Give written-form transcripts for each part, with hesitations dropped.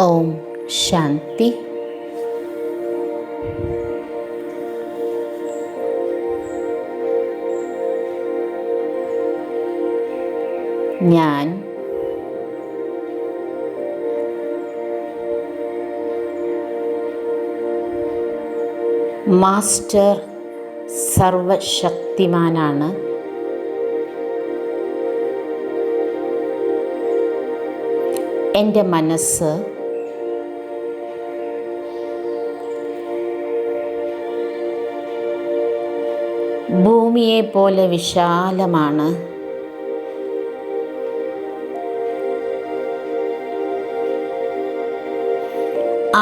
ഓം ശാന്തി. ഞാൻ മാസ്റ്റർ സർവശക്തിമാനാണ്. എൻ്റെ മനസ്സ് ഭൂമിയെപ്പോലെ വിശാലമാണ്.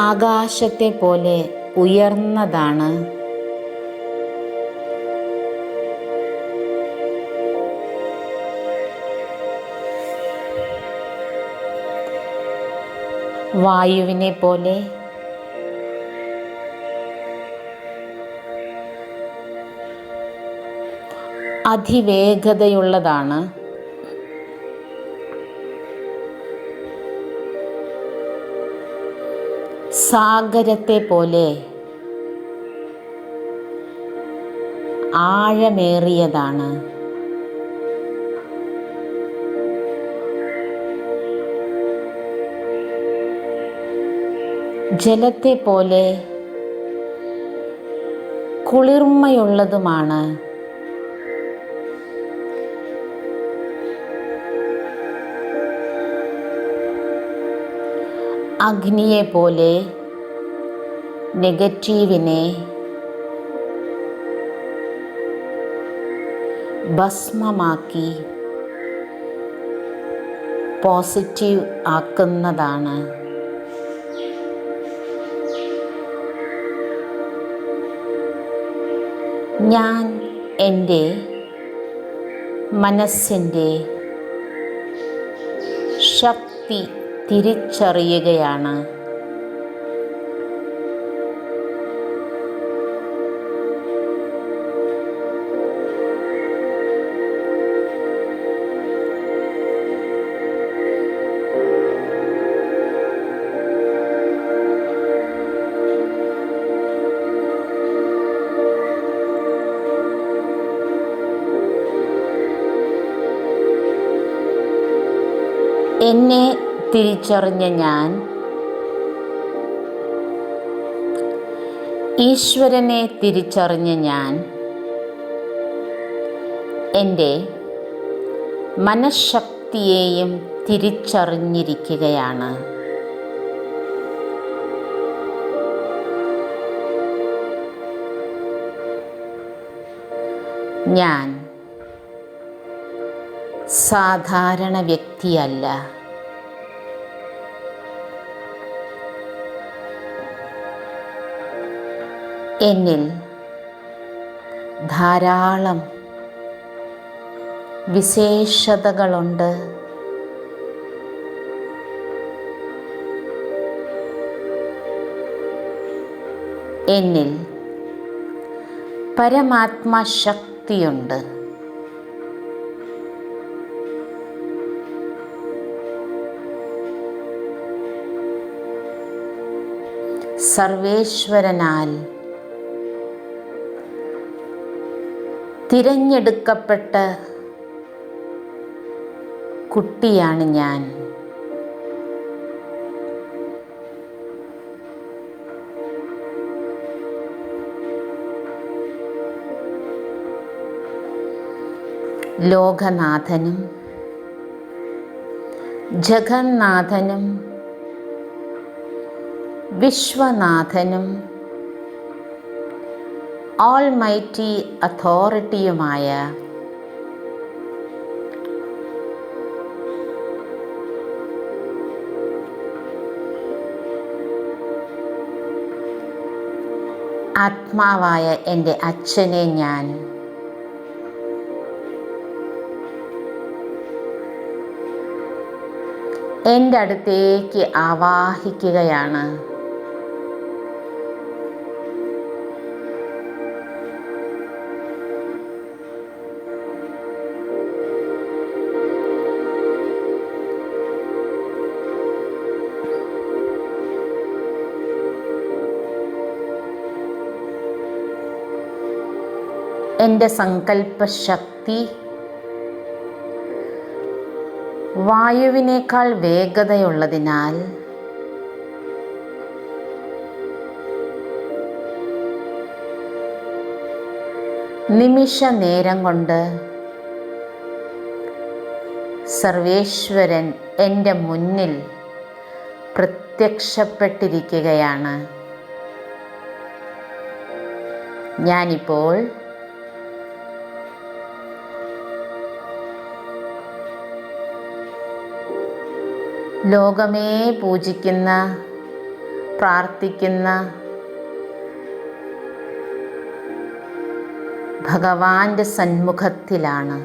ആകാശത്തെ പോലെ ഉയർന്നതാണ്. വായുവിനെ പോലെ അതിവേഗതയുള്ളതാണ്. സാഗരത്തെ പോലെ ആഴമേറിയതാണ്. ജലത്തെ പോലെ കുളിർമയുള്ളതുമാണ്. അഗ്നിയെ പോലെ നെഗറ്റീവിനെ ഭസ്മമാക്കി പോസിറ്റീവ് ആക്കുന്നതാണ്. ഞാൻ എൻ്റെ മനസ്സിൻ്റെ ശക്തി തിരിച്ചറിയുകയാണ്. എന്നെ തിരിച്ചറിഞ്ഞ ഞാൻ ഈശ്വരനെ തിരിച്ചറിഞ്ഞ ഞാൻ എൻ്റെ മനഃശക്തിയെയും തിരിച്ചറിഞ്ഞിരിക്കുകയാണ്. ഞാൻ സാധാരണ വ്യക്തിയല്ല. എന്നിൽ ധാരാളം വിശേഷതകളുണ്ട്. എന്നിൽ പരമാത്മാ ശക്തിയുണ്ട്. സർവേശ്വരനാൽ തിരഞ്ഞെടുക്കപ്പെട്ട കുട്ടിയാണ് ഞാൻ. ലോകനാഥനും ജഗന്നാഥനും വിശ്വനാഥനും ഓൾമൈറ്റി അതോറിറ്റിയുമായ ആത്മാവായ എൻ്റെ അച്ഛനെ ഞാൻ എൻ്റെ അടുത്തേക്ക് ആവാഹിക്കുകയാണ്. എൻ്റെ സങ്കല്പശക്തി വായുവിനേക്കാൾ വേഗതയുള്ളതിനാൽ നിമിഷ നേരം കൊണ്ട് സർവേശ്വരൻ എൻ്റെ മുന്നിൽ പ്രത്യക്ഷപ്പെട്ടിരിക്കുകയാണ്. ഞാനിപ്പോൾ ലോകമേ പൂജിക്കുന്ന, പ്രാർത്ഥിക്കുന്ന ഭഗവാന്റെ സന്മുഖത്തിലാണ്.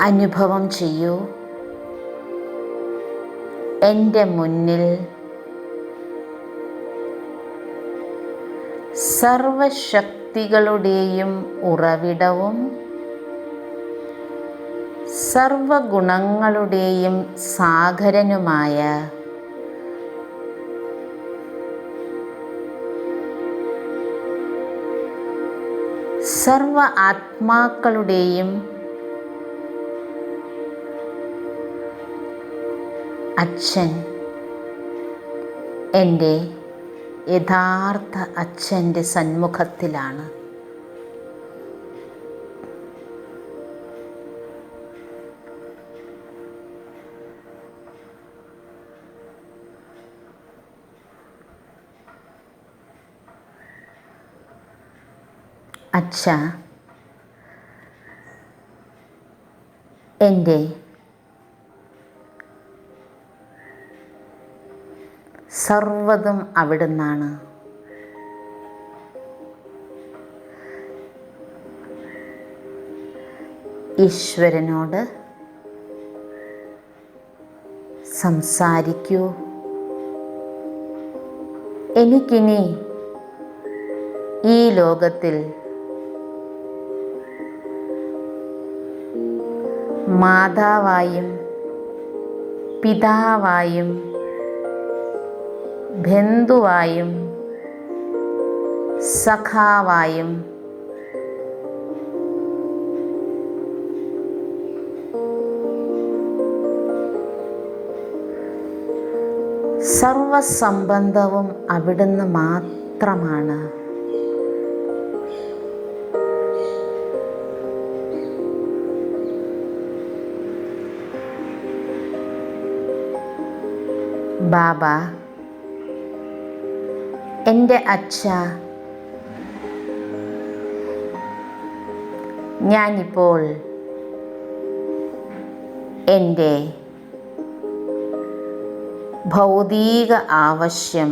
അനുഭവം ചെയ്യൂ, എൻ്റെ മുന്നിൽ സർവശക്തികളുടെയും ഉറവിടവും സർവഗുണങ്ങളുടെയും സാഗരനുമായ സർവ ആത്മാക്കളുടെയും അച്ഛൻ, എൻ്റെ യഥാർത്ഥ അച്ഛൻ്റെ സന്മുഖത്തിലാണ്. അച്ഛാ, എൻ്റെ സർവ്വതും അവിടുന്നാണ്. ഈശ്വരനോട് സംസാരിക്കൂ. എനിക്കിനി ഈ ലോകത്തിൽ മാതാവായും പിതാവായും ബന്ധുവായും സഖാവായും സർവസംബന്ധവും അവിടുന്ന് മാത്രമാണ്. ബാബ, എൻ്റെ അച്ഛാ, ഞാനിപ്പോൾ എൻ്റെ ഭൗതിക ആവശ്യം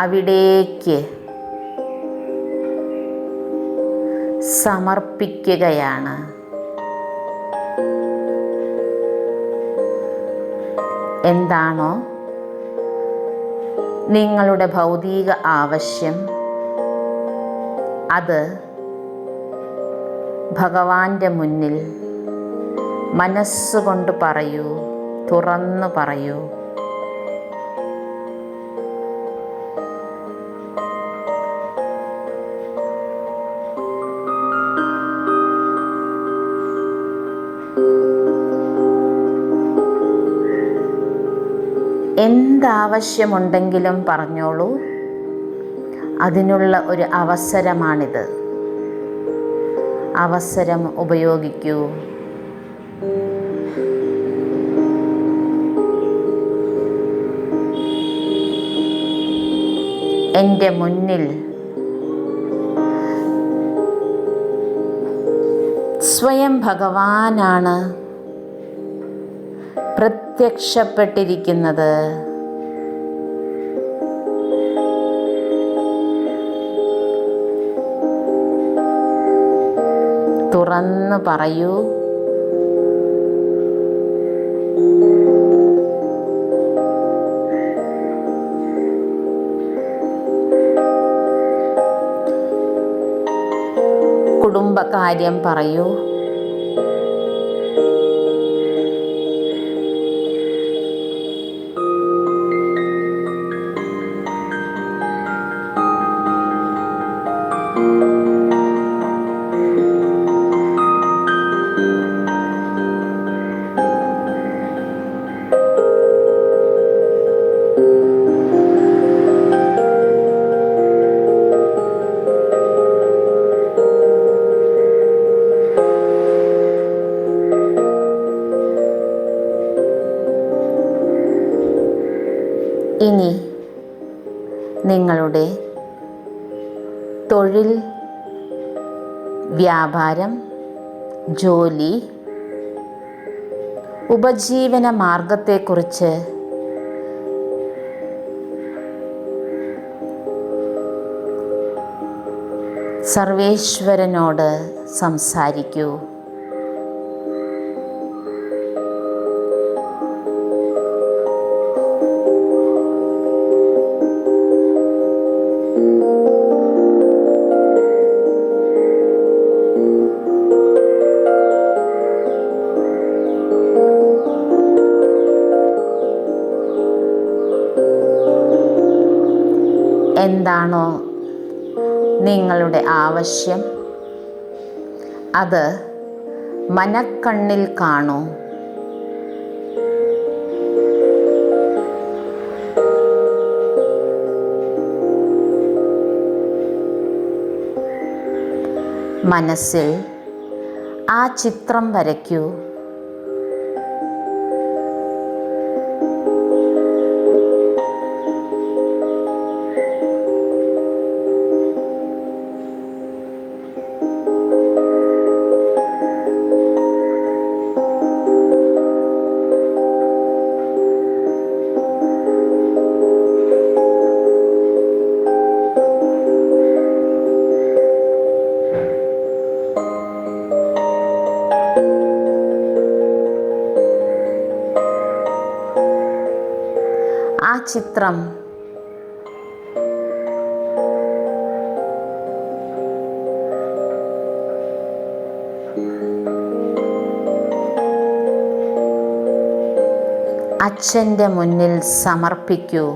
അവിടേക്ക് സമർപ്പിക്കുകയാണ്. എന്താണോ നിങ്ങളുടെ ഭൗതിക ആവശ്യം, അത് ഭഗവാന്റെ മുന്നിൽ മനസ്സുകൊണ്ട് പറയൂ, തുറന്നു പറയൂ. എന്താവശ്യമുണ്ടെങ്കിലും പറഞ്ഞോളൂ. അതിനുള്ള ഒരു അവസരമാണിത്. അവസരം ഉപയോഗിക്കൂ. എൻ്റെ മുന്നിൽ സ്വയം ഭഗവാനാണ് പ്രത്യക്ഷപ്പെട്ടിരിക്കുന്നത്. തുറന്നു പറയൂ. കുടുംബകാര്യം പറയൂ. നിങ്ങളുടെ തൊഴിൽ, വ്യാപാരം, ജോലി, ഉപജീവന മാർഗത്തെക്കുറിച്ച് സർവേശ്വരനോട് സംസാരിക്കൂ. എന്താണോ നിങ്ങളുടെ ആവശ്യം അത് മനക്കണ്ണിൽ കാണൂ. മനസ്സിൽ ആ ചിത്രം വരയ്ക്കൂ. ആ ചിത്രം അച്ഛൻ്റെ മുന്നിൽ സമർപ്പിക്കൂ.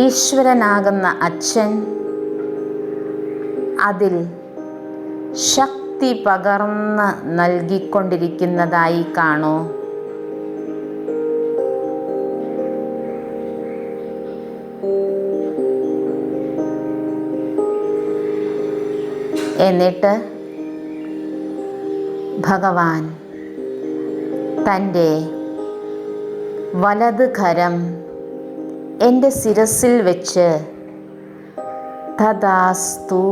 ഈശ്വരനാകുന്ന അച്ഛൻ അതിൽ ശക്തി പകർന്ന് നൽകിക്കൊണ്ടിരിക്കുന്നതായി കാണൂ. എന്നിട്ട് ഭഗവാൻ തൻ്റെ വലത് കരം എൻ്റെ ശിരസിൽ വെച്ച് തഥാസ്തു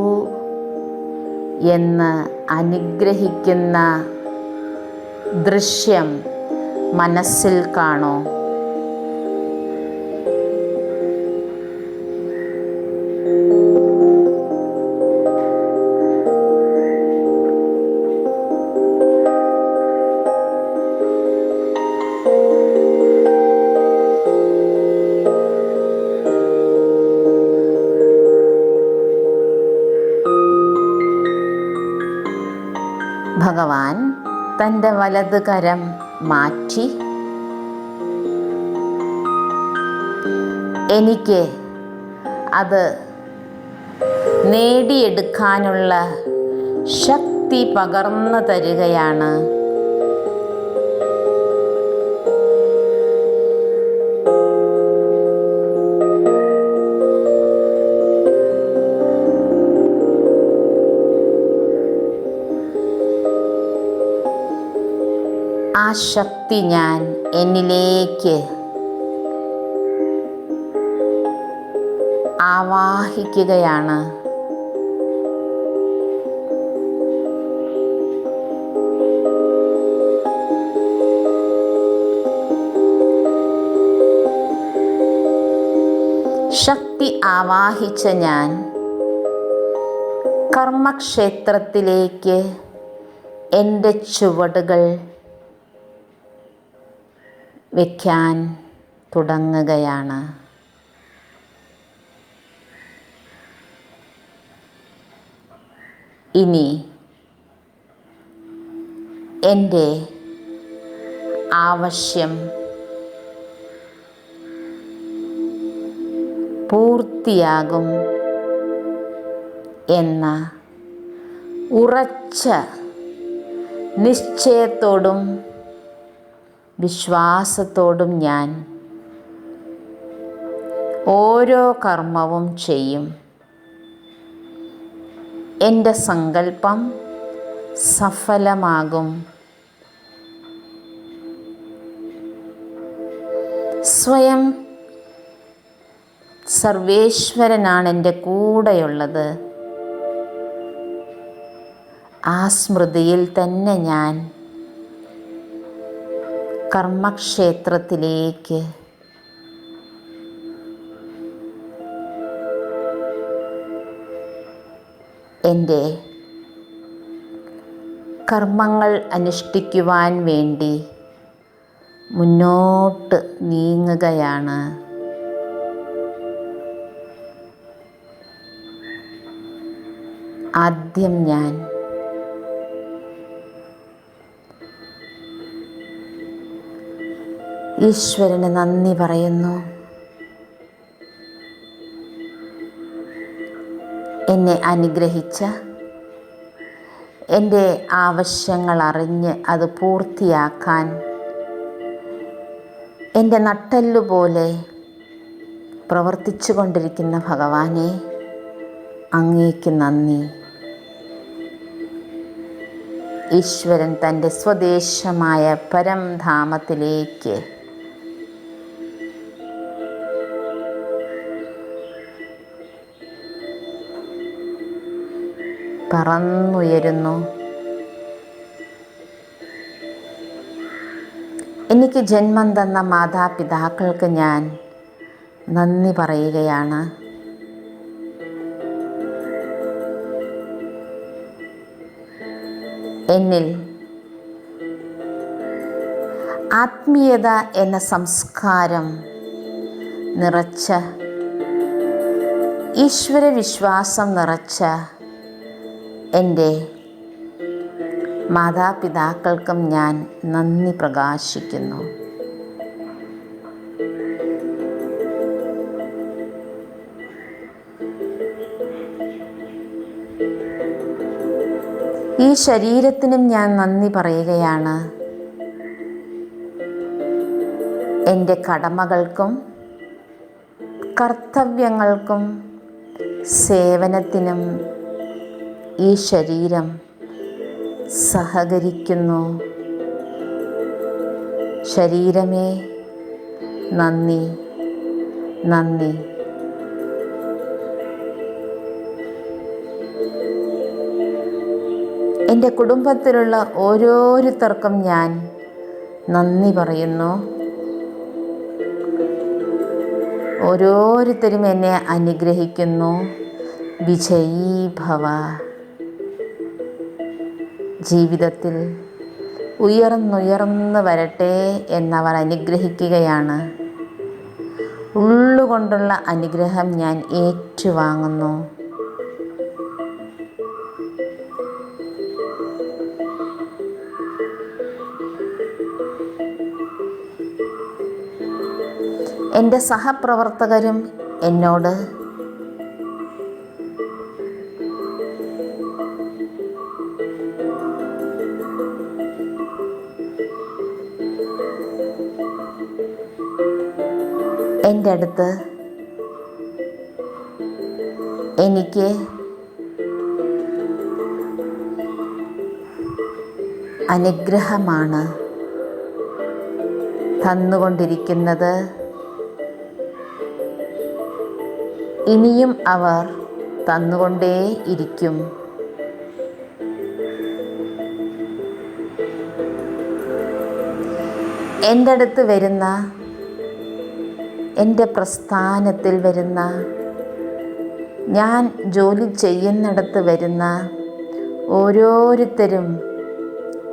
എന്ന് അനുഗ്രഹിക്കുന്ന ദൃശ്യം മനസ്സിൽ കാണൂ. ഭഗവാൻ തൻ്റെ വലത് കരം മാറ്റി എനിക്ക് അത് നേടിയെടുക്കാനുള്ള ശക്തി പകർന്നു തരികയാണ്. ആ ശക്തി ഞാൻ എന്നിലേക്ക് ആവാഹിക്കുകയാണ്. ശക്തി ആവാഹിച്ച ഞാൻ കർമ്മക്ഷേത്രത്തിലേക്ക് എൻ്റെ ചുവടുകൾ വയ്ക്കാൻ തുടങ്ങുകയാണ്. ഇനി എൻ്റെ ആവശ്യം പൂർത്തിയാകും എന്ന ഉറച്ച നിശ്ചയത്തോടും വിശ്വാസത്തോടും ഞാൻ ഓരോ കർമ്മവും ചെയ്യും. എൻ്റെ സങ്കല്പം സഫലമാകും. സ്വയം സർവേശ്വരനാണ് എൻ്റെ കൂടെയുള്ളത്. ആ സ്മൃതിയിൽ തന്നെ ഞാൻ കർമ്മക്ഷേത്രത്തിലേക്ക് എൻ്റെ കർമ്മങ്ങൾ അനുഷ്ഠിക്കുവാൻ വേണ്ടി മുന്നോട്ട് നീങ്ങുകയാണ്. ആദ്യം ഞാൻ ഈശ്വരന് നന്ദി പറയുന്നു. എന്നെ അനുഗ്രഹിച്ച, എൻ്റെ ആവശ്യങ്ങൾ അറിഞ്ഞ് അത് പൂർത്തിയാക്കാൻ എൻ്റെ നട്ടെല്ലുപോലെ പ്രവർത്തിച്ചു കൊണ്ടിരിക്കുന്ന ഭഗവാനെ, അങ്ങേക്ക് നന്ദി. ഈശ്വരൻ തൻ്റെ സ്വദേശമായ പരംധാമത്തിലേക്ക് പറന്നുയരുന്നു. എനിക്ക് ജന്മം തന്ന മാതാപിതാക്കൾക്ക് ഞാൻ നന്ദി പറയുകയാണ്. എന്നിൽ ആത്മീയത എന്ന സംസ്കാരം നിറച്ച, ഈശ്വരവിശ്വാസം നിറച്ച എൻ്റെ മാതാപിതാക്കൾക്കും ഞാൻ നന്ദി പ്രകാശിക്കുന്നു. ഈ ശരീരത്തിനും ഞാൻ നന്ദി പറയുകയാണ്. എൻ്റെ കടമകൾക്കും കർത്തവ്യങ്ങൾക്കും സേവനത്തിനും ഈ ശരീരം സഹകരിക്കുന്നു. ശരീരമേ നന്ദി, നന്ദി. എൻ്റെ കുടുംബത്തിലുള്ള ഓരോരുത്തർക്കും ഞാൻ നന്ദി പറയുന്നു. ഓരോരുത്തരും എന്നെ അനുഗ്രഹിക്കുന്നു. വിജയീ ഭവ. ജീവിതത്തിൽ ഉയർന്നുയർന്ന് വരട്ടെ എന്നവർ അനുഗ്രഹിക്കുകയാണ്. ഉള്ളുകൊണ്ടുള്ള അനുഗ്രഹം ഞാൻ ഏറ്റുവാങ്ങുന്നു. എൻ്റെ സഹപ്രവർത്തകരും എന്നോട് എൻ്റെ അടുത്ത് എനിക്ക് അനുഗ്രഹമാണ് തന്നുകൊണ്ടിരിക്കുന്നത്. ഇനിയും അവർ തന്നുകൊണ്ടേയിരിക്കും. എൻ്റെ അടുത്ത് വരുന്ന, എൻ്റെ പ്രസ്ഥാനത്തിൽ വരുന്ന, ഞാൻ ജോലി ചെയ്യുന്നിടത്ത് വരുന്ന ഓരോരുത്തരും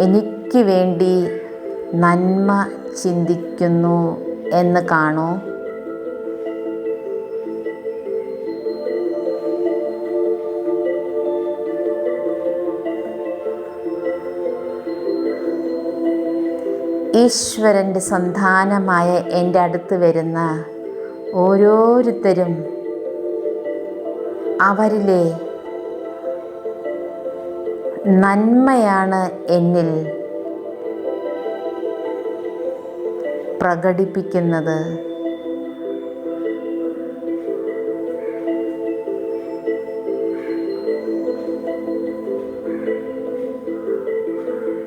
എനിക്ക് വേണ്ടി നന്മ ചിന്തിക്കുന്നു എന്ന് കാണൂ. ഈശ്വരൻ്റെ സന്താനമായ എൻ്റെ അടുത്ത് വരുന്ന ഓരോരുത്തരും അവരിലെ നന്മയാണ് എന്നിൽ പ്രകടിപ്പിക്കുന്നത്.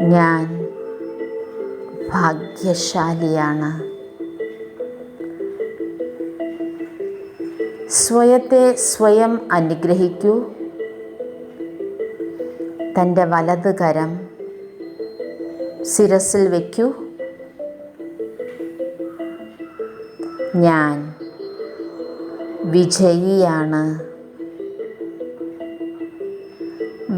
ഞാൻ ഭാഗ്യശാലിയാണ്. സ്വയത്തെ സ്വയം അനുഗ്രഹിക്കൂ. തൻ്റെ വലത് കരം ശിരസിൽ വയ്ക്കൂ. ഞാൻ വിജയിയാണ്.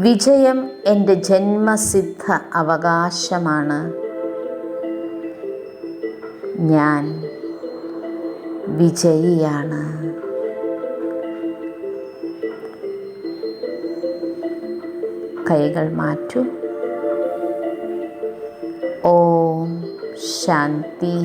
വിജയം എൻ്റെ ജന്മസിദ്ധ അവകാശമാണ്. ഞാൻ വിജയിയാണ്. കൈകൾ മാറ്റൂ. ഓം ശാന്തി.